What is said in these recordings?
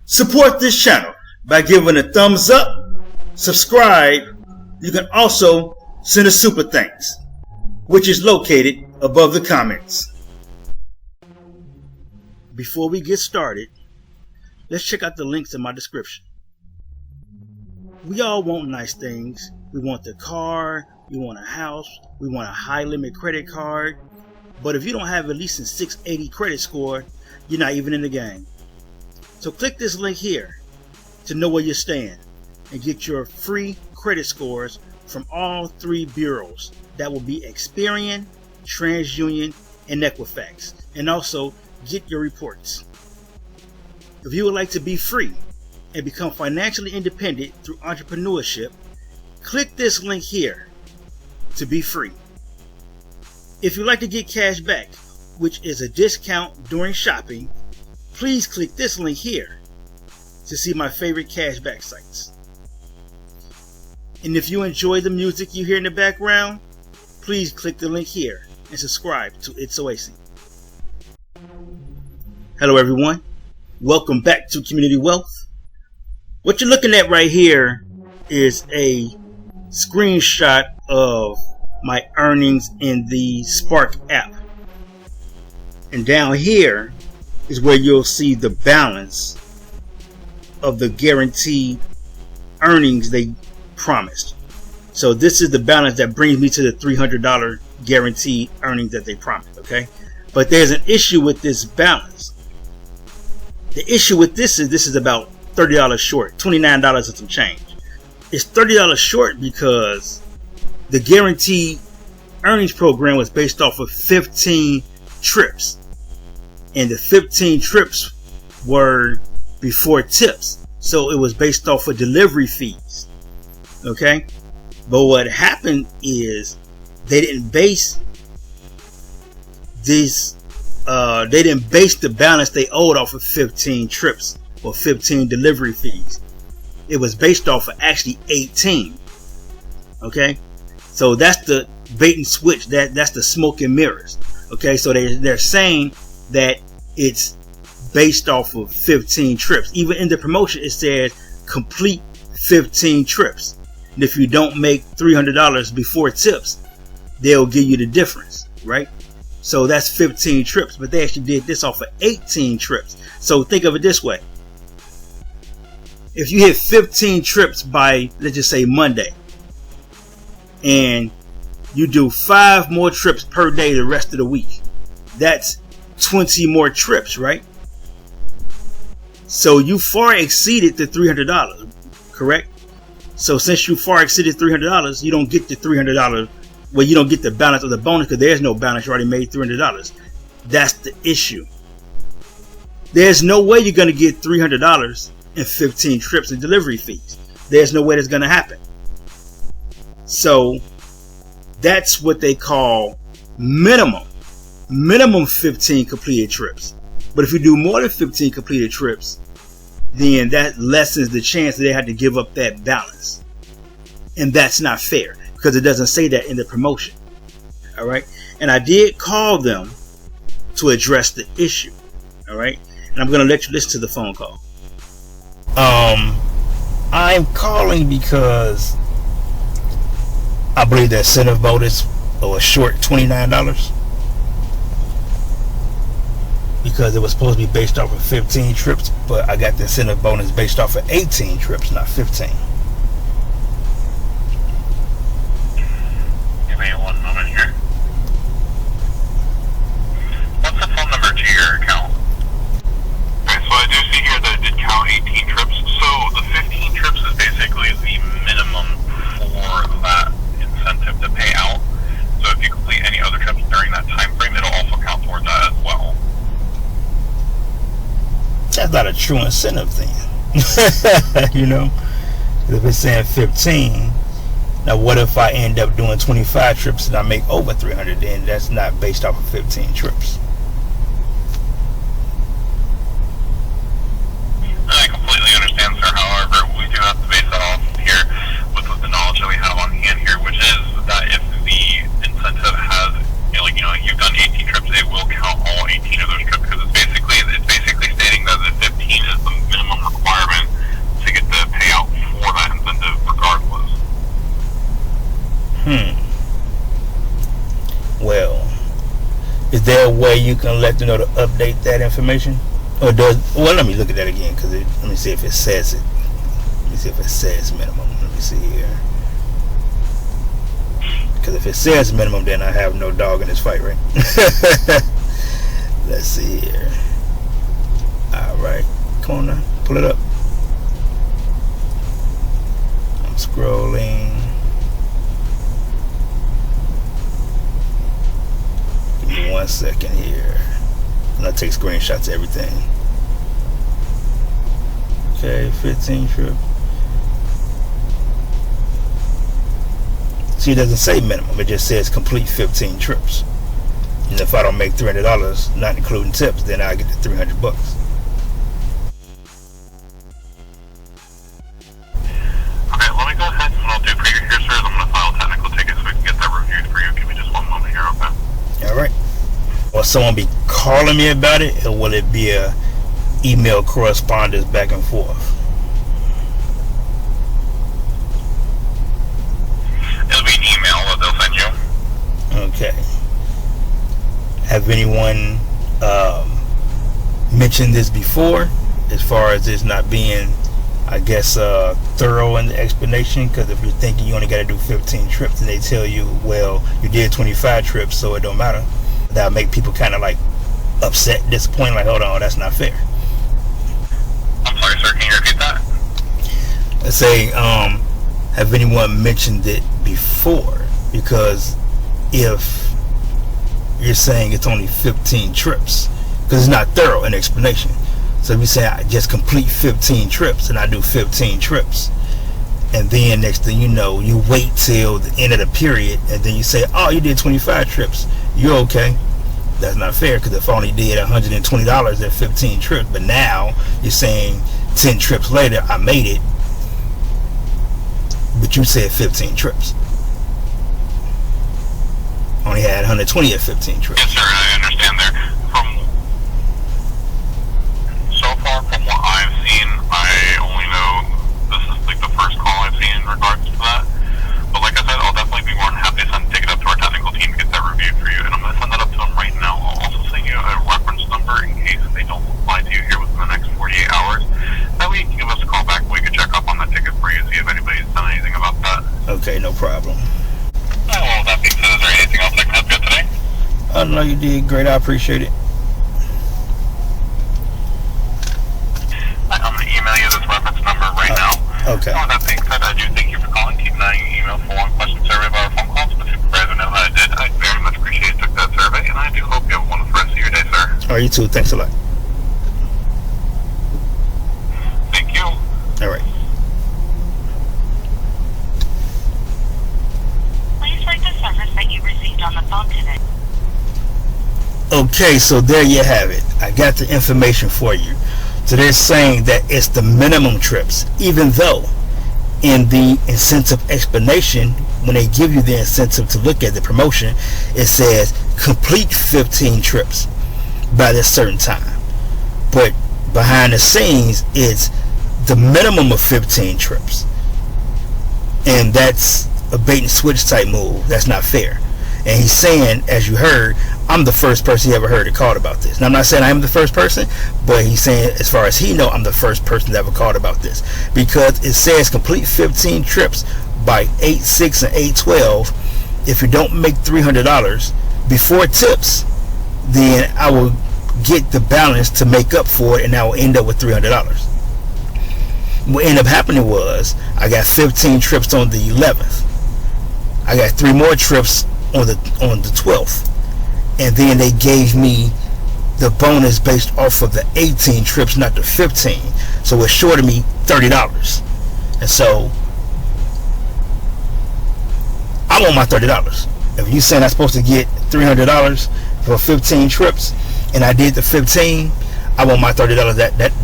Support this channel by giving a thumbs up, subscribe. You can also send a super thanks, which is located above the comments. Before we get started, let's check out the links in my description. We all want nice things. We want the car, we want a house, we want a high limit credit card. But if you don't have at least a 680 credit score, you're not even in the game. So click this link here to know where you stand and get your free credit scores from all three bureaus. That will be Experian, TransUnion, and Equifax. And also get your reports. If you would like to be free and become financially independent through entrepreneurship, click this link here to be free. If you'd like to get cash back, which is a discount during shopping, please click this link here to see my favorite cashback sites. And if you enjoy the music you hear in the background, please click the link here and subscribe to It's Oasis. Hello everyone, welcome back to Community Wealth. What you're looking at right here is a screenshot of my earnings in the Spark app. And down here is where you'll see the balance of the guaranteed earnings they promised. So this is the balance that brings me to the $300 guaranteed earnings that they promised, okay? But there's an issue with this balance. The issue with this is about $30 short, $29 and some change. It's $30 short because the guaranteed earnings program was based off of 15 trips. And the 15 trips were before tips. So it was based off of delivery fees. Okay? But what happened is they didn't base this they didn't base the balance they owed off of 15 trips or 15 delivery fees. It was based off of actually 18. Okay? So that's the bait and switch, that's the smoke and mirrors. Okay, so they're saying that it's based off of 15 trips. Even in the promotion it says complete 15 trips. And if you don't make $300 before tips, they'll give you the difference, right? So that's 15 trips, but they actually did this off of 18 trips. So think of it this way. If you hit 15 trips by, let's just say Monday, and you do 5 more trips per day the rest of the week, that's 20 more trips, right? So you far exceeded the $300, correct? So since you far exceeded $300, you don't get the $300. Well, you don't get the balance of the bonus because there's no balance. You already made $300. That's the issue. There's no way you're going to get $300 in 15 trips and delivery fees. There's no way that's going to happen. So that's what they call minimum 15 completed trips. But if you do more than 15 completed trips, then that lessens the chance that they have to give up that balance. And that's not fair because it doesn't say that in the promotion. All right. And I did call them to address the issue. All right. And I'm going to let you listen to the phone call. I'm calling because I believe the incentive bonus was short $29 because it was supposed to be based off of 15 trips, but I got the incentive bonus based off of 18 trips, not 15. Give me 1 moment here. What's the phone number to your account? Okay, so I do see here that it did count 18 trips. So the 15 trips is basically the minimum for that incentive to pay out. So if you complete any other trips during that time frame, it'll also count towards that as well. That's not a true incentive then. You know, if it's saying 15, now what if I end up doing 25 trips and I make over 300? Then that's not based off of 15 trips. I completely understand, sir. However, we do have to base that off here with the knowledge that we have on hand here, which is that if the incentive has, you've done 18 trips, it will count all 18 of those trips because it's basically stating that the 15 is the minimum is there a way you can let them know to update that information? Or let me look at that again, because let me see if it says it. Let me see if it says minimum. Let me see here. Because if it says minimum, then I have no dog in this fight, right? Let's see here. Alright, come on now, pull it up. I'm scrolling. Give me 1 second here. And I'll take screenshots of everything. Okay, 15 trip. See, it doesn't say minimum, it just says complete 15 trips. And if I don't make $300, not including tips, then I get the $300. Okay, let me go ahead, and what I'll do for you here, sir, is I'm going to file a technical ticket so we can get that reviewed for you. Give me just 1 moment here, okay? Alright. Will someone be calling me about it, or will it be a email correspondence back and forth? It'll be an email that they'll send you. Okay. Have anyone mentioned this before, as far as this not being, I guess, thorough in the explanation? Because if you're thinking you only got to do 15 trips and they tell you, well, you did 25 trips, so it don't matter, that'll make people kind of like upset, disappointed, like, hold on, that's not fair. I'm sorry, sir, can you repeat that? Let's say, have anyone mentioned it before? Because if you're saying it's only 15 trips, because it's not thorough in explanation. So if you say I just complete 15 trips and I do 15 trips, and then next thing you know, you wait till the end of the period and then you say, oh, you did 25 trips, you're okay. That's not fair, because if I only did $120 at 15 trips, but now you're saying 10 trips later I made it, but you said 15 trips. Only had 120 at 15 trips. Yes, sir, I understand there. So far from what I've seen, I only know this is like the first call I've seen in regards to that. But like I said, I'll definitely be more than happy to take it up to our technical team to get that reviewed for you. And I'm going to send that up to them right now. I'll also send you a reference number in case they don't reply to you here within the next 48 hours. That way you can give us a call back and we can check up on that ticket for you, see if anybody's done anything about that. Okay, no problem. Well, that being said, is there anything else I can help you with today? No, you did great. I appreciate it. I'm going to email you this reference number right now. Okay. With that being said, I do thank you for calling. Keep an eye on your email for one question survey about our phone calls. The supervisor know how I did. I very much appreciate you took that survey, and I do hope you have a wonderful rest of your day, sir. All right, you too. Thanks a lot. Thank you. All right. Please rate the service that you received on the phone today. Okay, so there you have it. I got the information for you. So they're saying that it's the minimum trips, even though in the incentive explanation, when they give you the incentive to look at the promotion, it says complete 15 trips by this certain time. But behind the scenes, it's the minimum of 15 trips. And that's a bait and switch type move. That's not fair. And he's saying, as you heard, I'm the first person he ever heard that called about this. Now, I'm not saying I am the first person, but he's saying, as far as he knows, I'm the first person that ever called about this. Because it says complete 15 trips by 8/6 and 8/12. If you don't make $300 before tips, then I will get the balance to make up for it, and I will end up with $300. What ended up happening was, I got 15 trips on the 11th. I got 3 more trips on the 12th, and then they gave me the bonus based off of the 18 trips, not the 15. So it shorted me $30. And so I want my $30. If you saying I'm supposed to get $300 for 15 trips and I did the 15, I want my $30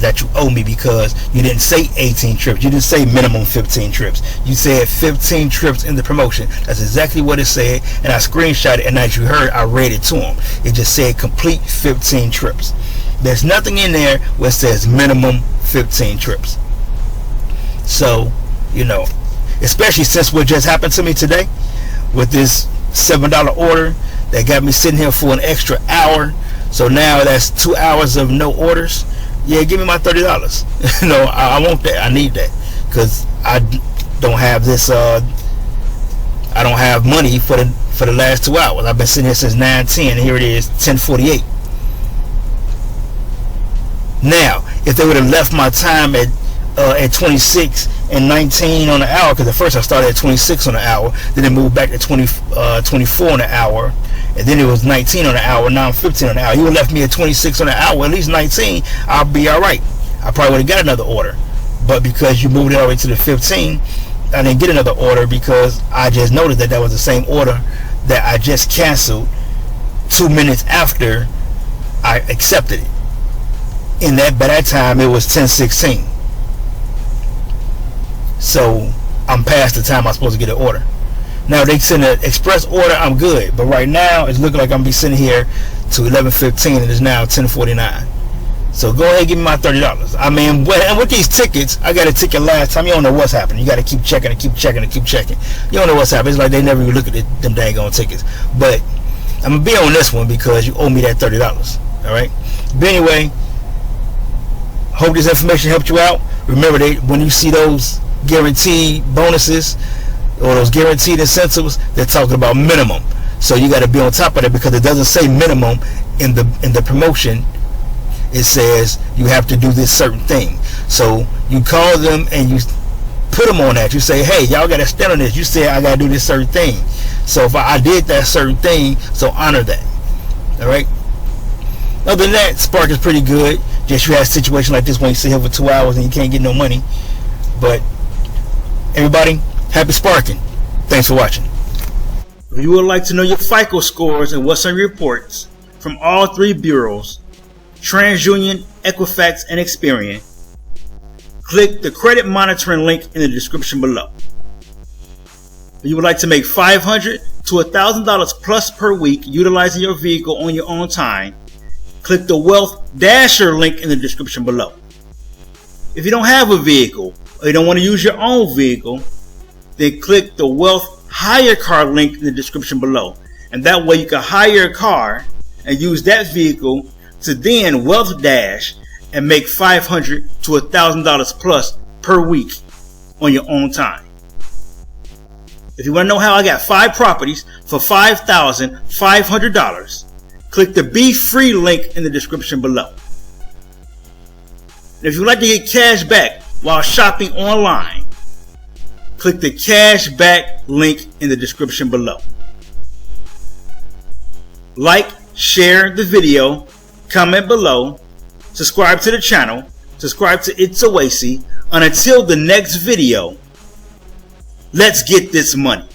that you owe me, because you didn't say 18 trips. You didn't say minimum 15 trips. You said 15 trips in the promotion. That's exactly what it said, and I screenshot it, and as you heard, I read it to him. It just said complete 15 trips. There's nothing in there where it says minimum 15 trips. So, you know, especially since what just happened to me today with this $7 order that got me sitting here for an extra hour. So now that's 2 hours of no orders. Yeah, give me my $30. You know, I want that. I need that because I don't have this. I don't have money for the last 2 hours. I've been sitting here since 9:10, and here it is 10:48. Now, if they would have left my time at 26 and 19 on the hour, because at first I started at 26 on the hour, then it moved back to 24 on the hour, and then it was 19 on the hour. Now I'm 15 on the hour. You would have left me at 26 on the hour, at least 19. I'll be all right. I probably would have got another order, but because you moved it all the way to the 15, I didn't get another order because I just noticed that was the same order that I just canceled 2 minutes after I accepted it. By that time it was 10:16. So I'm past the time I'm supposed to get an order. Now they send an express order, I'm good. But right now it's looking like I'm be sitting here to 11:15 and it's now 10:49. So go ahead and give me my $30. I mean, and with these tickets, I got a ticket last time. You don't know what's happening. You got to keep checking and keep checking and keep checking. You don't know what's happening. It's like they never even look at them daggone tickets. But I'm going to be on this one because you owe me that $30. All right? But anyway, hope this information helped you out. Remember, when you see those guaranteed bonuses or those guaranteed incentives, they're talking about minimum. So you got to be on top of it because it doesn't say minimum in the promotion. It says you have to do this certain thing. So you call them and you put them on that. You say, hey, y'all got to stand on this. You say I got to do this certain thing. So if I did that certain thing, so honor that. All right. Other than that, Spark is pretty good. Just you have a situation like this when you sit here for 2 hours and you can't get no money. But everybody, happy sparking. Thanks for watching. If you would like to know your FICO scores and what's on your reports from all three bureaus, TransUnion, Equifax, and Experian, click the credit monitoring link in the description below. If you would like to make $500 to $1,000 plus per week utilizing your vehicle on your own time, click the Wealth Dasher link in the description below. If you don't have a vehicle or you don't want to use your own vehicle, then click the Wealth HyreCar link in the description below. And that way you can hire a car and use that vehicle to then Wealth Dash and make $500 to $1,000 plus per week on your own time. If you want to know how I got 5 properties for $5,500, click the Be Free link in the description below. And if you'd like to get cash back while shopping online, click the cash back link in the description below. Like, share the video, comment below, subscribe to the channel, subscribe to It's Oasis, and until the next video, let's get this money.